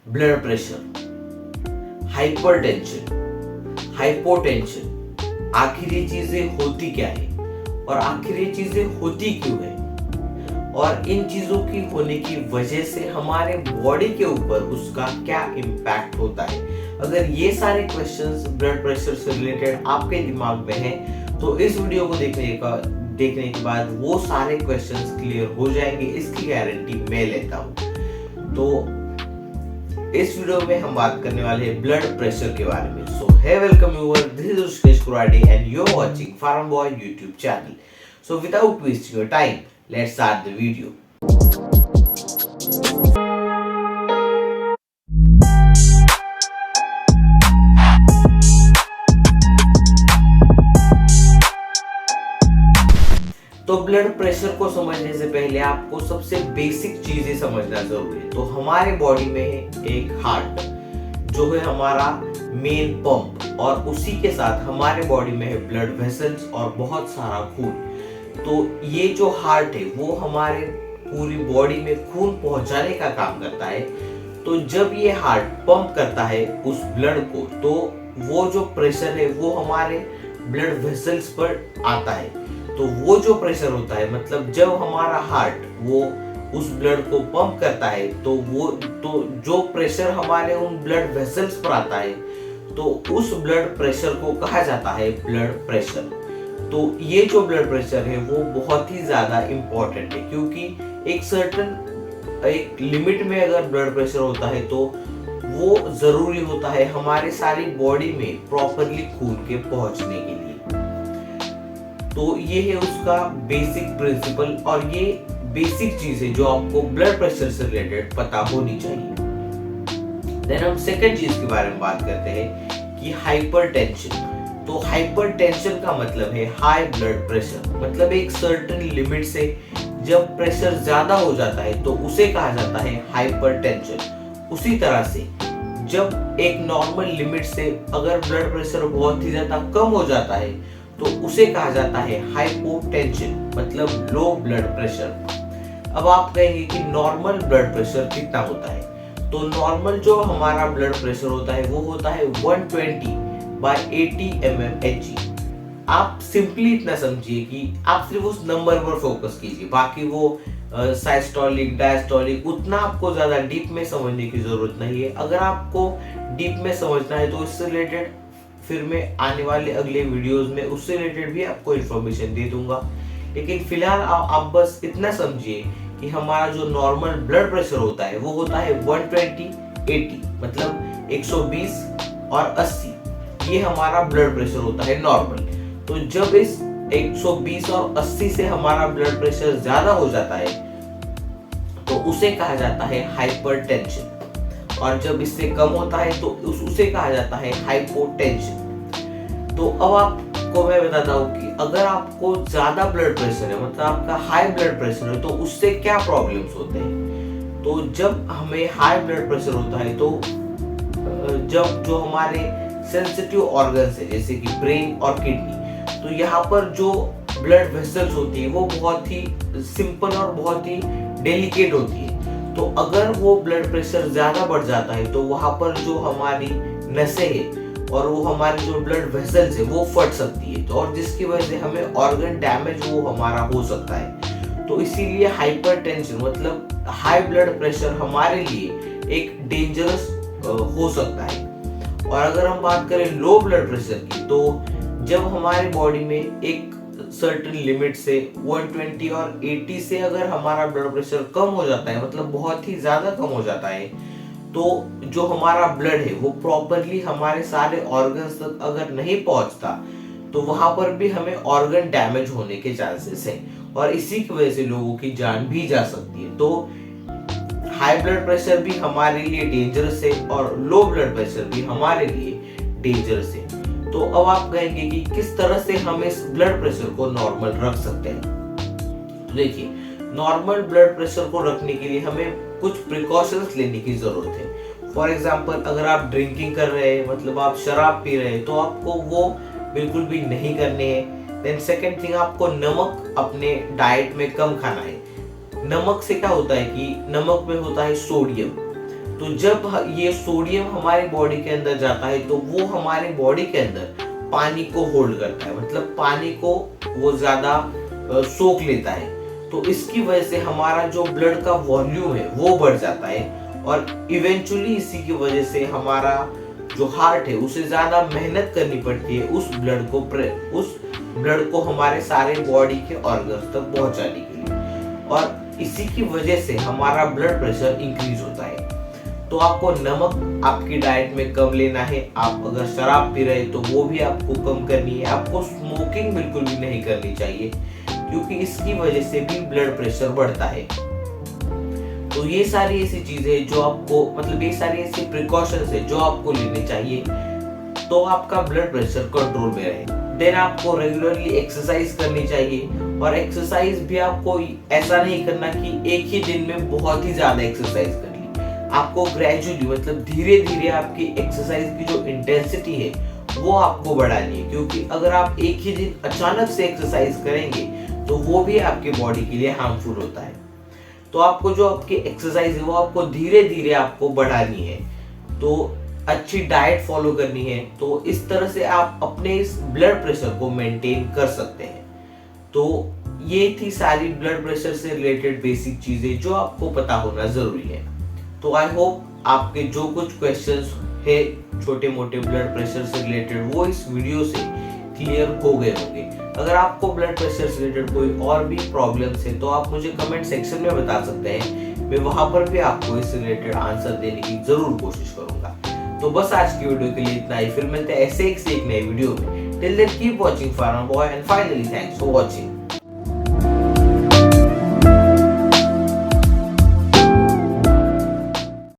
Blood pressure, hypertension, hypotension, आखिर ये चीजें होती क्या है और आखिर ये चीजें होती क्यों है और इन चीजों की होने की वजह से हमारे बॉडी के ऊपर उसका क्या इम्पैक्ट होता है। अगर ये सारे क्वेश्चंस ब्लड प्रेशर से रिलेटेड आपके दिमाग में हैं तो इस वीडियो को देखने के बाद वो सारे क्वेश्चंस क्लियर हो जाएंगे, इसकी गारंटी मैं लेता हूँ। तो इस वीडियो में हम बात करने वाले हैं ब्लड प्रेशर के बारे में। So hey welcome viewer, this is Rishikesh Kurade and you are watching farm boy YouTube channel. So without wasting your time, let's start the video. तो ब्लड प्रेशर को समझने से पहले आपको सबसे बेसिक चीजें समझना जरूरी है। तो हमारे बॉडी में है एक हार्ट जो है हमारा मेन पंप, और उसी के साथ हमारे बॉडी में है ब्लड वेसल्स और बहुत सारा खून। तो ये जो हार्ट है वो हमारे पूरी बॉडी में खून पहुंचाने का काम करता है। तो जब ये हार्ट पंप करता है उस ब्लड को, तो वो जो प्रेशर है वो हमारे ब्लड वेसल्स पर आता है। तो वो जो प्रेशर होता है, मतलब जब हमारा हार्ट वो उस ब्लड को पंप करता है तो जो प्रेशर हमारे उन ब्लड वेसल्स पर आता है तो उस ब्लड प्रेशर को कहा जाता है ब्लड प्रेशर। तो ये जो ब्लड प्रेशर है वो बहुत ही ज्यादा इंपॉर्टेंट है, क्योंकि एक लिमिट में अगर ब्लड प्रेशर होता है तो वो जरूरी होता है हमारे सारी बॉडी में प्रॉपरली खून के पहुंचने के लिए। तो ये है उसका बेसिक प्रिंसिपल, और ये बेसिक चीज है जो आपको ब्लड प्रेशर से रिलेटेड पता होनी चाहिए। देन हम सेकंड चीज के बारे में बात करते हैं कि हाइपरटेंशन। तो हाइपरटेंशन का मतलब है हाई ब्लड प्रेशर, मतलब एक सर्टेन लिमिट से जब प्रेशर ज्यादा हो जाता है तो उसे कहा जाता है हाइपरटेंशन। उसी तरह से जब एक नॉर्मल लिमिट से अगर ब्लड प्रेशर बहुत ही ज्यादा कम हो जाता है तो उसे कहा जाता है हाइपोटेंशन, मतलब लो ब्लड प्रेशर। अब आप कहेंगे कि नॉर्मल ब्लड प्रेशर कितना होता है। तो नॉर्मल जो हमारा ब्लड प्रेशर होता है वो होता है 120/80 mmHg। आप सिंपली इतना समझिए कि आप सिर्फ उस नंबर पर फोकस कीजिए, बाकी वो साइस्टोलिक डायस्टोलिक उतना आपको ज्यादा डीप में समझने की जरूरत नहीं है। अगर आपको डीप में समझना है तो इससे रिलेटेड फिर मैं आने वाले अगले वीडियोस में उससे रिलेटेड भी आपको इन्फॉर्मेशन दे दूंगा। लेकिन फिलहाल आप बस इतना समझिए कि हमारा जो नॉर्मल ब्लड प्रेशर होता है वो होता है 120/80, मतलब 120 और 80। ये हमारा ब्लड प्रेशर होता है नॉर्मल। तो जब इस 120 और 80 से हमारा ब्लड प्रेशर ज्यादा हो जाता है तो उसे कहा जाता है हाइपरटेंशन, और जब इससे कम होता है तो उसे कहा जाता है हाइपोटेंशन। तो अब आपको मैं बताता हूँ कि अगर आपको ज्यादा ब्लड प्रेशर है, मतलब आपका हाई ब्लड प्रेशर है, तो उससे क्या प्रॉब्लम्स होते हैं। तो जब हमें हाई ब्लड प्रेशर होता है तो जब जो हमारे सेंसिटिव ऑर्गन्स है जैसे कि ब्रेन और किडनी, तो यहाँ पर जो ब्लड वेसल्स होती है वो बहुत ही सिंपल और बहुत ही डेलिकेट होती है। तो अगर वो ब्लड प्रेशर ज्यादा बढ़ जाता है तो वहां पर जो हमारी नसें हैं और वो हमारी जो ब्लड वेसल्स है वो फट सकती है, तो और जिसकी वजह से हमें ऑर्गन डैमेज वो हमारा हो सकता है। तो इसीलिए हाइपरटेंशन मतलब हाई ब्लड प्रेशर हमारे लिए एक डेंजरस हो सकता है। और अगर हम बात करें लो ब्लड प्रेशर की, तो जब हमारे बॉडी में एक सर्टेन लिमिट से 120 और 80 से अगर हमारा ब्लड प्रेशर कम हो जाता है, मतलब बहुत ही ज्यादा कम हो जाता है, तो जो हमारा ब्लड है वो प्रॉपरली हमारे सारे ऑर्गन्स तक अगर नहीं पहुंचता तो वहां पर भी हमें ऑर्गन डैमेज होने के चांसेस है, और इसी की वजह से लोगों की जान भी जा सकती है। तो हाई ब्लड प्रेशर भी हमारे लिए डेंजरस है और लो ब्लड प्रेशर भी हमारे लिए डेंजरस है। तो अब आप कहेंगे कि किस तरह से हम इस ब्लड प्रेशर को नॉर्मल रख सकते हैं। तो देखिए, नॉर्मल ब्लड प्रेशर को रखने के लिए हमें कुछ प्रिकॉशंस लेने की जरूरत है। फॉर एग्जांपल, अगर आप ड्रिंकिंग कर रहे हैं, मतलब आप शराब पी रहे हैं, तो आपको वो बिल्कुल भी नहीं करने हैं। देन सेकंड थिंग, आपको नमक अपने डाइट में कम खाना है। नमक से क्या होता है कि नमक में होता है सोडियम। तो जब ये सोडियम हमारी बॉडी के अंदर जाता है तो वो हमारे बॉडी के अंदर पानी को होल्ड करता है, मतलब पानी को वो ज्यादा सोख लेता है। तो इसकी वजह से हमारा जो ब्लड का वॉल्यूम है वो बढ़ जाता है और इवेंचुअली इसी की वजह से हमारा जो हार्ट है उसे ज्यादा मेहनत करनी पड़ती है उस ब्लड को हमारे सारे बॉडी के ऑर्गन्स तक पहुंचाने के लिए, और इसी की वजह से हमारा ब्लड प्रेशर इंक्रीज होता है। तो आपको नमक आपकी डाइट में कम लेना है। आप अगर शराब पी रहे तो वो भी आपको कम करनी है। आपको स्मोकिंग बिल्कुल भी नहीं करनी चाहिए क्योंकि इसकी वजह से भी ब्लड प्रेशर बढ़ता है। तो ये सारी ऐसी चीजें हैं जो आपको, मतलब ये सारी ऐसी प्रिकॉशंस है जो आपको लेने चाहिए तो आपका ब्लड प्रेशर कंट्रोल में रहे। देन आपको रेगुलरली एक्सरसाइज करनी चाहिए, और एक्सरसाइज भी आपको ऐसा नहीं करना कि एक ही दिन में बहुत ही ज्यादा एक्सरसाइज कर ली। आपको ग्रेजुअली, मतलब धीरे धीरे आपकी एक्सरसाइज की जो इंटेंसिटी है वो आपको बढ़ानी है, क्योंकि अगर आप एक ही दिन अचानक से एक्सरसाइज करेंगे तो वो भी आपके बॉडी के लिए हार्मफुल होता है। तो आपको जो आपकी एक्सरसाइज है वो आपको धीरे धीरे आपको बढ़ानी है। तो अच्छी डाइट फॉलो करनी है। तो इस तरह से आप अपने इस ब्लड प्रेशर को मेंटेन कर सकते हैं। तो ये थी सारी ब्लड प्रेशर से रिलेटेड बेसिक चीजें जो आपको पता होना जरूरी है। तो आई होप आपके जो कुछ क्वेश्चंस है छोटे मोटे ब्लड प्रेशर से रिलेटेड वो इस वीडियो से क्लियर हो गए होंगे। अगर आपको ब्लड प्रेशर से रिलेटेड कोई और भी प्रॉब्लम्स है तो आप मुझे कमेंट सेक्शन में बता सकते हैं। मैं वहां पर भी आपको इससे रिलेटेड आंसर देने की जरूर कोशिश करूंगा। तो बस आज की वीडियो के लिए इतना ही। फिर मिलते हैं ऐसे एक नए वीडियो में। Till then keep watching Farmer Boy and finally thanks for watching.